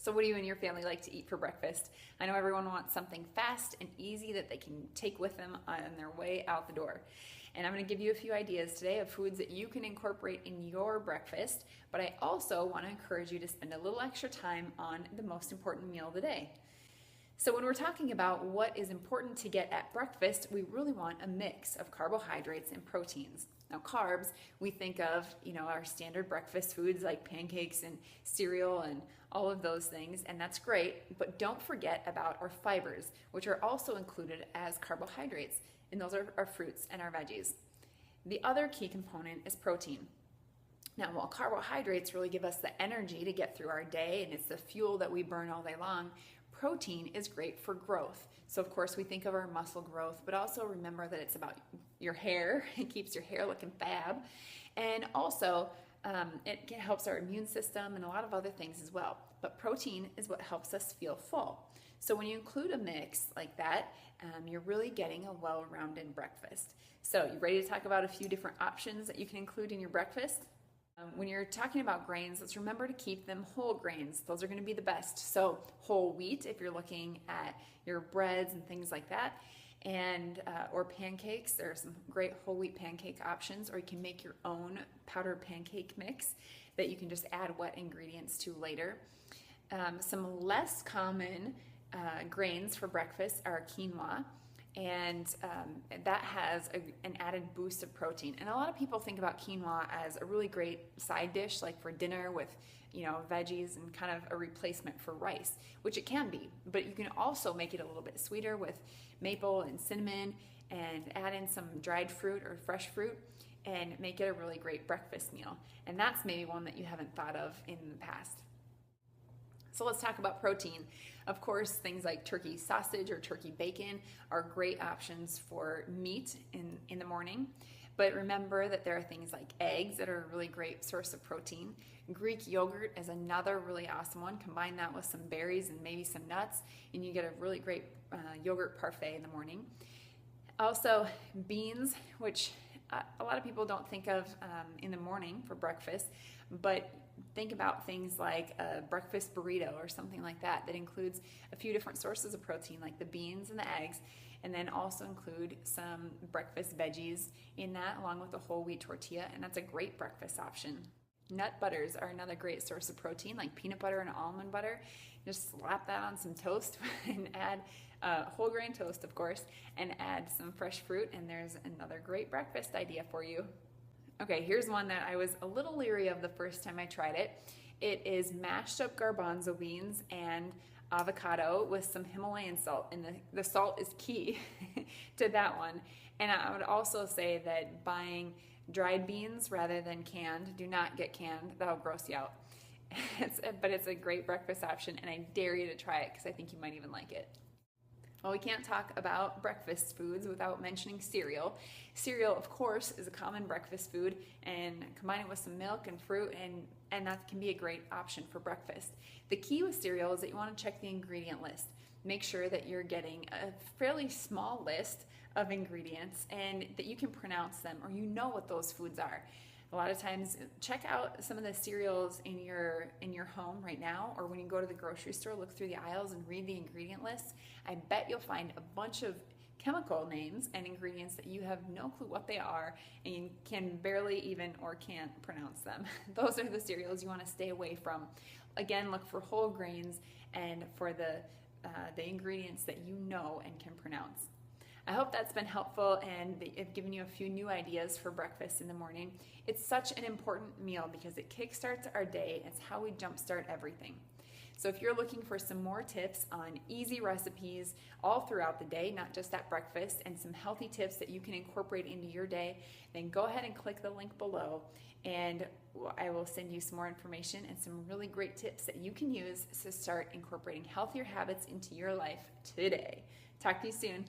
So what do you and your family like to eat for breakfast? I know everyone wants something fast and easy that they can take with them on their way out the door. And I'm going to give you a few ideas today of foods that you can incorporate in your breakfast, but I also want to encourage you to spend a little extra time on the most important meal of the day. So when we're talking about what is important to get at breakfast, we really want a mix of carbohydrates and proteins. Now carbs, we think of, our standard breakfast foods like pancakes and cereal and all of those things, and that's great, but don't forget about our fibers, which are also included as carbohydrates, and those are our fruits and our veggies. The other key component is protein. Now, while carbohydrates really give us the energy to get through our day, and it's the fuel that we burn all day long, protein is great for growth. So of course we think of our muscle growth, but also remember that it's about your hair. It keeps your hair looking fab. And also it helps our immune system and a lot of other things as well. But protein is what helps us feel full. So when you include a mix like that, you're really getting a well-rounded breakfast. So you ready to talk about a few different options that you can include in your breakfast? When you're talking about grains, let's remember to keep them whole grains. Those are going to be the best. So whole wheat, if you're looking at your breads and things like that, and or pancakes, there are some great whole wheat pancake options, or you can make your own powdered pancake mix that you can just add wet ingredients to later. Some less common grains for breakfast are quinoa. And that has an added boost of protein. And a lot of people think about quinoa as a really great side dish, like for dinner with, veggies and kind of a replacement for rice, which it can be. But you can also make it a little bit sweeter with maple and cinnamon and add in some dried fruit or fresh fruit and make it a really great breakfast meal. And that's maybe one that you haven't thought of in the past. So let's talk about protein. Of course, things like turkey sausage or turkey bacon are great options for meat in the morning. But remember that there are things like eggs that are a really great source of protein. Greek yogurt is another really awesome one. Combine that with some berries and maybe some nuts, and you get a really great yogurt parfait in the morning. Also, beans, which a lot of people don't think of in the morning for breakfast, but think about things like a breakfast burrito or something like that includes a few different sources of protein, like the beans and the eggs, and then also include some breakfast veggies in that along with a whole wheat tortilla, and that's a great breakfast option. Nut butters are another great source of protein, like peanut butter and almond butter. Just slap that on some toast and add whole grain toast, of course, and add some fresh fruit, and there's another great breakfast idea for you. Okay, here's one that I was a little leery of the first time I tried it. It is mashed up garbanzo beans and avocado with some Himalayan salt, and the salt is key to that one. And I would also say that buying dried beans rather than canned, do not get canned, that'll gross you out. But it's a great breakfast option, and I dare you to try it because I think you might even like it. Well, we can't talk about breakfast foods without mentioning cereal. Cereal, of course, is a common breakfast food, and combine it with some milk and fruit, and that can be a great option for breakfast. The key with cereal is that you want to check the ingredient list. Make sure that you're getting a fairly small list of ingredients and that you can pronounce them, or you know what those foods are. A lot of times, check out some of the cereals in your home right now, or when you go to the grocery store, look through the aisles and read the ingredient lists. I bet you'll find a bunch of chemical names and ingredients that you have no clue what they are, and you can barely even or can't pronounce them. Those are the cereals you want to stay away from. Again, look for whole grains and for the ingredients that you know and can pronounce. I hope that's been helpful and I've given you a few new ideas for breakfast in the morning. It's such an important meal because it kickstarts our day. It's how we jumpstart everything. So if you're looking for some more tips on easy recipes all throughout the day, not just at breakfast, and some healthy tips that you can incorporate into your day, then go ahead and click the link below and I will send you some more information and some really great tips that you can use to start incorporating healthier habits into your life today. Talk to you soon.